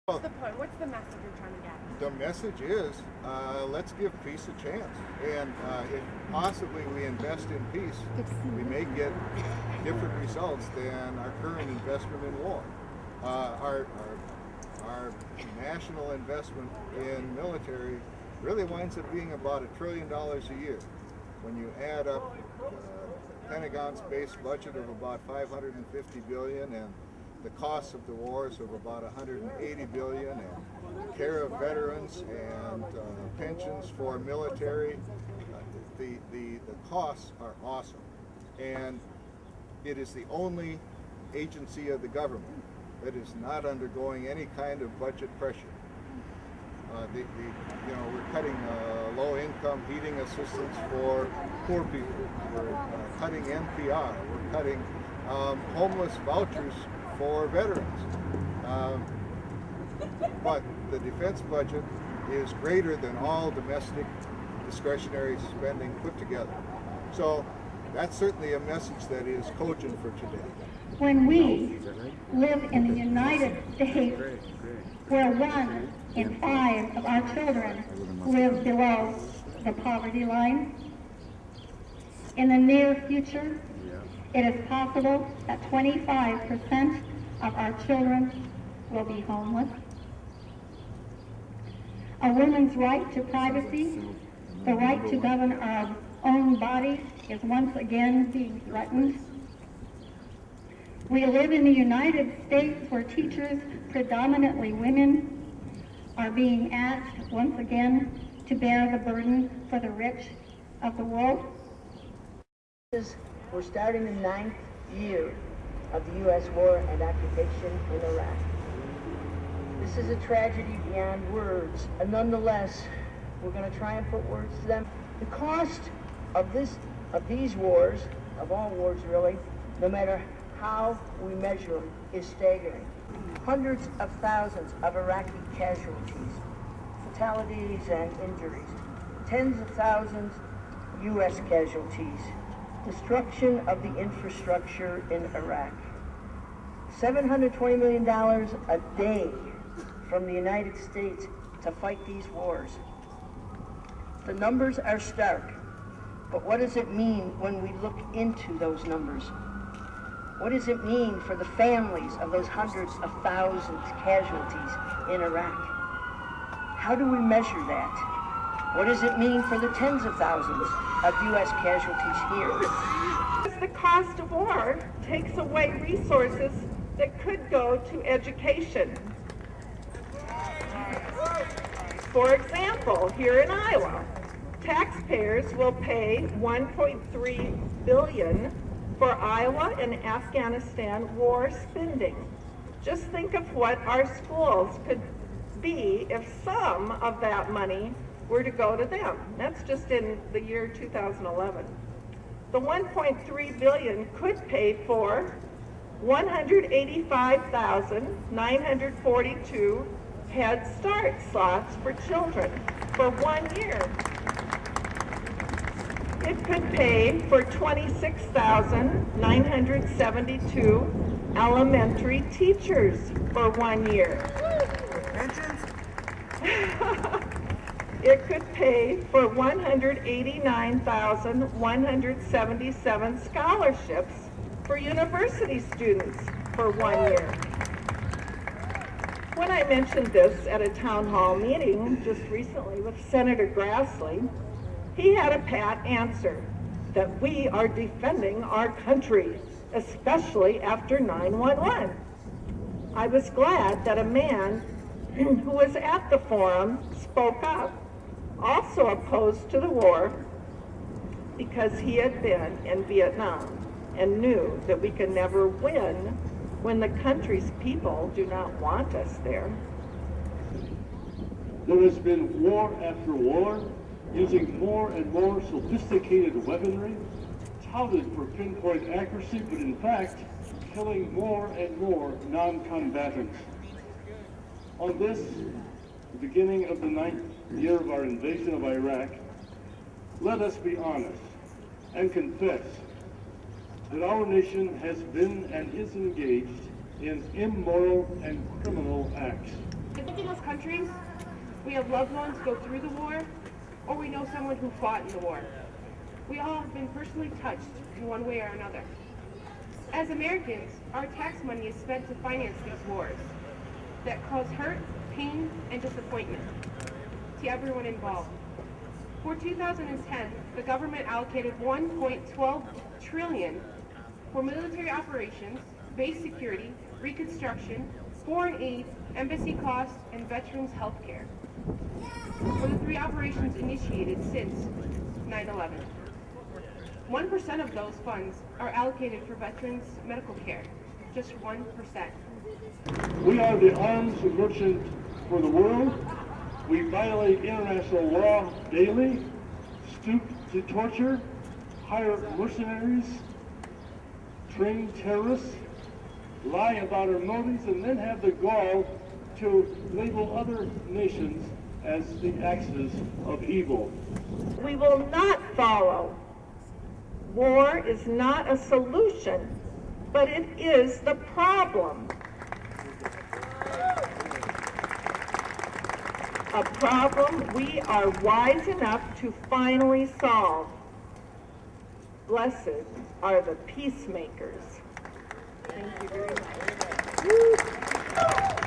What's the point? What's the message you're trying to get? The message is, let's give peace a chance. And if possibly we invest in peace, we may get different results than our current investment in war. Our national investment in military really winds up being about $1 trillion a year. When you add up Pentagon's base budget of about $550 billion and the costs of the wars of about $180 billion, and care of veterans and pensions for military, the costs are awesome. And it is the only agency of the government that is not undergoing any kind of budget pressure. We're cutting low-income heating assistance for poor people. We're cutting NPR. We're cutting homeless vouchers for veterans. But the defense budget is greater than all domestic discretionary spending put together. So that's certainly a message that is cogent for today. When we live in the United States, where 1 in 5 of our children live below the poverty line, in the near future, it is possible that 25% of our children will be homeless. A woman's right to privacy, the right to govern our own bodies, is once again being threatened. We live in the United States where teachers, predominantly women, are being asked once again to bear the burden for the rich of the world. We're starting the 9th year of the U.S. war and occupation in Iraq. This is a tragedy beyond words, and nonetheless, we're going to try and put words to them. The cost of these wars, of all wars really, no matter how we measure them, is staggering. Hundreds of thousands of Iraqi casualties, fatalities and injuries, tens of thousands U.S. casualties, destruction of the infrastructure in Iraq. $720 million a day from the United States to fight these wars. The numbers are stark, but what does it mean when we look into those numbers? What does it mean for the families of those hundreds of thousands casualties in Iraq? How do we measure that? What does it mean for the tens of thousands of U.S. casualties here? The cost of war takes away resources that could go to education. For example, here in Iowa, taxpayers will pay $1.3 billion for Iowa and Afghanistan war spending. Just think of what our schools could be if some of that money were to go to them. That's just in the year 2011. The $1.3 billion could pay for 185,942 Head Start slots for children for 1 year. It could pay for 26,972 elementary teachers for 1 year. It could pay for 189,177 scholarships for university students for 1 year. When I mentioned this at a town hall meeting just recently with Senator Grassley, he had a pat answer that we are defending our country, especially after 9/11. I was glad that a man who was at the forum spoke up, also opposed to the war, because he had been in Vietnam and knew that we can never win when the country's people do not want us there. There has been war after war, using more and more sophisticated weaponry, touted for pinpoint accuracy, but in fact, killing more and more non-combatants. On this, the beginning of the 9th year of our invasion of Iraq, let us be honest and confess that our nation has been and is engaged in immoral and criminal acts. most countries, we have loved ones go through the war, or we know someone who fought in the war. We all have been personally touched in one way or another. As Americans, our tax money is spent to finance these wars that cause hurt, pain, and disappointment to everyone involved. For 2010, the government allocated $1.12 trillion for military operations, base security, reconstruction, foreign aid, embassy costs, and veterans health care for the 3 operations initiated since 9/11. 1% of those funds are allocated for veterans medical care, just 1%. We are the arms merchant for the world. We violate international law daily, stoop to torture, hire mercenaries, train terrorists, lie about our motives, and then have the gall to label other nations as the axis of evil. We will not follow. War is not a solution, but it is the problem. A problem we are wise enough to finally solve. Blessed are the peacemakers. Thank you very much.